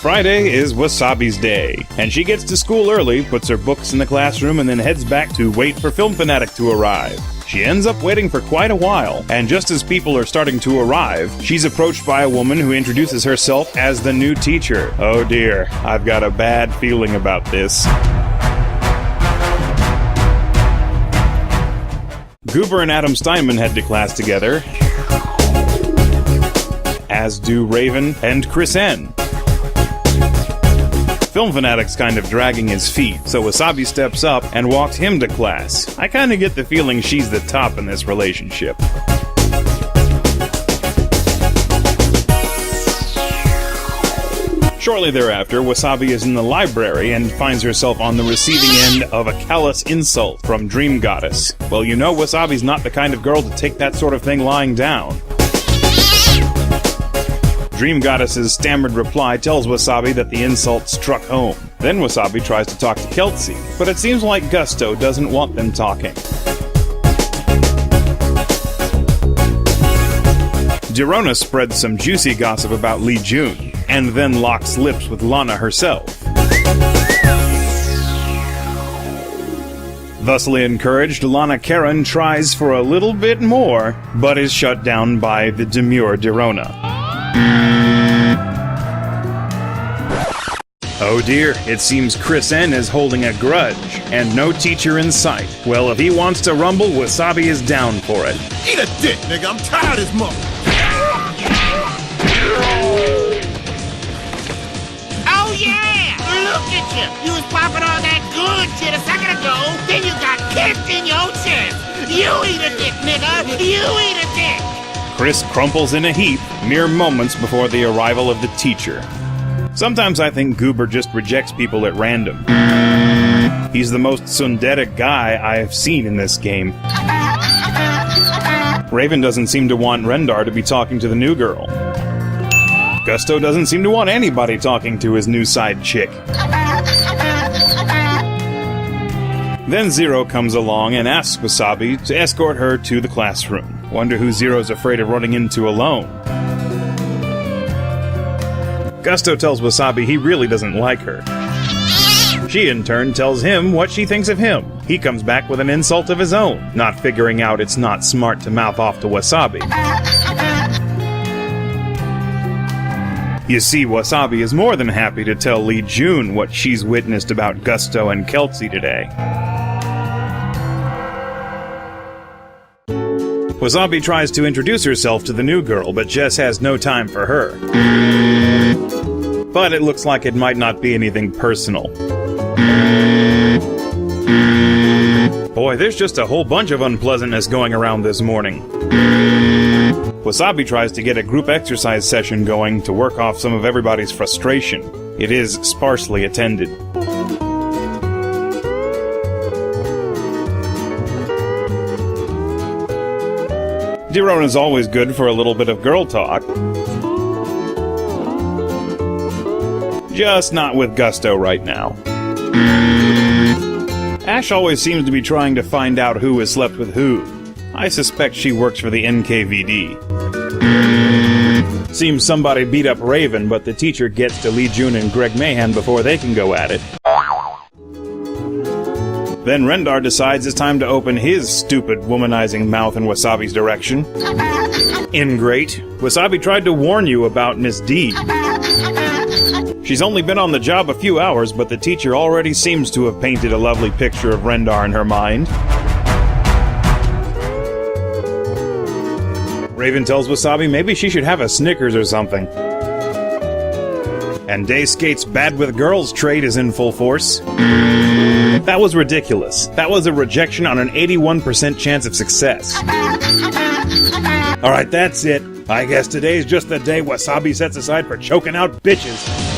Friday is Wasabi's day, and she gets to school early, puts her books in the classroom, and then heads back to wait for Film Fanatic to arrive. She ends up waiting for quite a while, and just as people are starting to arrive, she's approached by a woman who introduces herself as the new teacher. Oh dear, I've got a bad feeling about this. Goober and Adam Steinman head to class together, as do Raven and Chris N. Film Fanatic's kind of dragging his feet, so Wasabi steps up and walks him to class. I kinda get the feeling she's the top in this relationship. Shortly thereafter, Wasabi is in the library and finds herself on the receiving end of a callous insult from Dream Goddess. Well, you know Wasabi's not the kind of girl to take that sort of thing lying down. Dream Goddess's stammered reply tells Wasabi that the insult struck home. Then Wasabi tries to talk to Kelsey, but it seems like Gusto doesn't want them talking. Dirona spreads some juicy gossip about Lee Jun, and then locks lips with Lana herself. Thusly encouraged, Lana Karen tries for a little bit more, but is shut down by the demure Dirona. Oh dear, it seems Chris N is holding a grudge, and no teacher in sight. Well, if he wants to rumble, Wasabi is down for it. Eat a dick, nigga, I'm tired of this mother. Oh yeah! Look at you! You was popping all that good shit a second ago, then you got kicked in your chest! You eat a dick, nigga! You eat a dick! Chris crumples in a heap mere moments before the arrival of the teacher. Sometimes I think Goober just rejects people at random. He's the most tsundere guy I have seen in this game. Raven doesn't seem to want Rendar to be talking to the new girl. Gusto doesn't seem to want anybody talking to his new side chick. Then Zero comes along and asks Wasabi to escort her to the classroom. Wonder who Zero's afraid of running into alone. Gusto tells Wasabi he really doesn't like her. She in turn tells him what she thinks of him. He comes back with an insult of his own, not figuring out it's not smart to mouth off to Wasabi. You see, Wasabi is more than happy to tell Lee Jun what she's witnessed about Gusto and Kelsey today. Wasabi tries to introduce herself to the new girl, but Jess has no time for her. But it looks like it might not be anything personal. Boy, there's just a whole bunch of unpleasantness going around this morning. Wasabi tries to get a group exercise session going to work off some of everybody's frustration. It is sparsely attended. Dirona's always good for a little bit of girl talk. Just not with Gusto right now. Ash always seems to be trying to find out who has slept with who. I suspect she works for the NKVD. Seems somebody beat up Raven, but the teacher gets to Lee Jun and Greg Mahan before they can go at it. Then Rendar decides it's time to open his stupid womanizing mouth in Wasabi's direction. Ingrate. Wasabi tried to warn you about Miss D. She's only been on the job a few hours, but the teacher already seems to have painted a lovely picture of Rendar in her mind. Raven tells Wasabi maybe she should have a Snickers or something. And Dayskate's bad with girls trait is in full force. That was ridiculous. That was a rejection on an 81% chance of success. Alright, that's it. I guess today's just the day Wasabi sets aside for choking out bitches.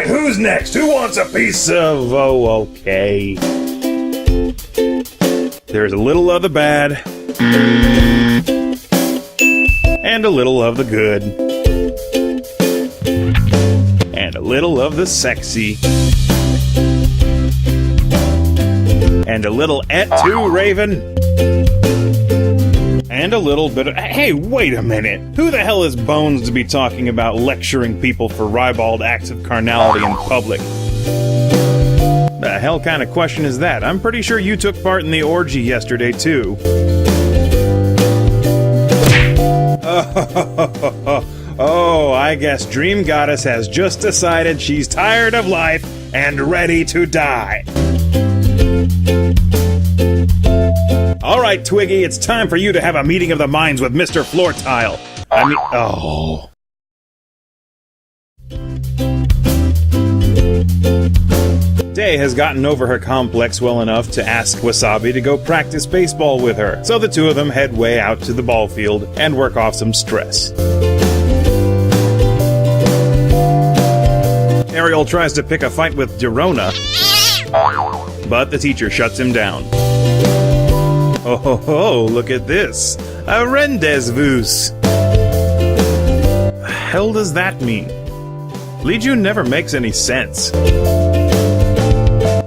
who's next? Who wants a piece of... Oh, okay. There's a little of the bad. And a little of the good. And a little of the sexy. And a little et tu, Raven. And a little bit of... Hey, wait a minute! Who the hell is Bones to be talking about lecturing people for ribald acts of carnality in public? The hell kind of question is that? I'm pretty sure you took part in the orgy yesterday, too. Oh, I guess Dream Goddess has just decided she's tired of life and ready to die. All right, Twiggy, it's time for you to have a meeting of the minds with Mr. Floor Tile. Oh. Day has gotten over her complex well enough to ask Wasabi to go practice baseball with her, so the two of them head way out to the ball field and work off some stress. Ariel tries to pick a fight with Derona, but the teacher shuts him down. Oh, look at this. A rendezvous. The hell does that mean? Leiju never makes any sense.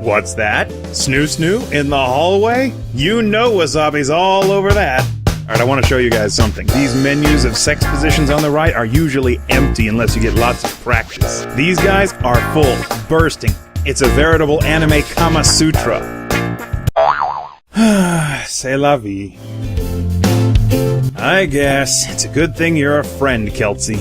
What's that? Snoo in the hallway? You know Wasabi's all over that. Alright, I want to show you guys something. These menus of sex positions on the right are usually empty unless you get lots of practice. These guys are full, bursting. It's a veritable anime Kama Sutra. C'est la vie. I guess it's a good thing you're a friend, Kelsey.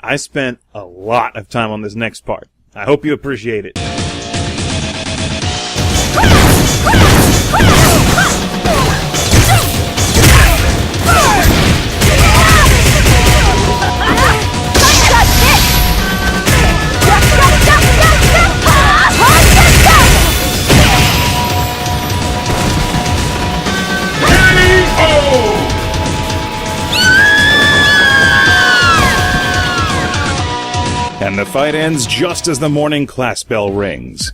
I spent a lot of time on this next part. I hope you appreciate it. And the fight ends just as the morning class bell rings.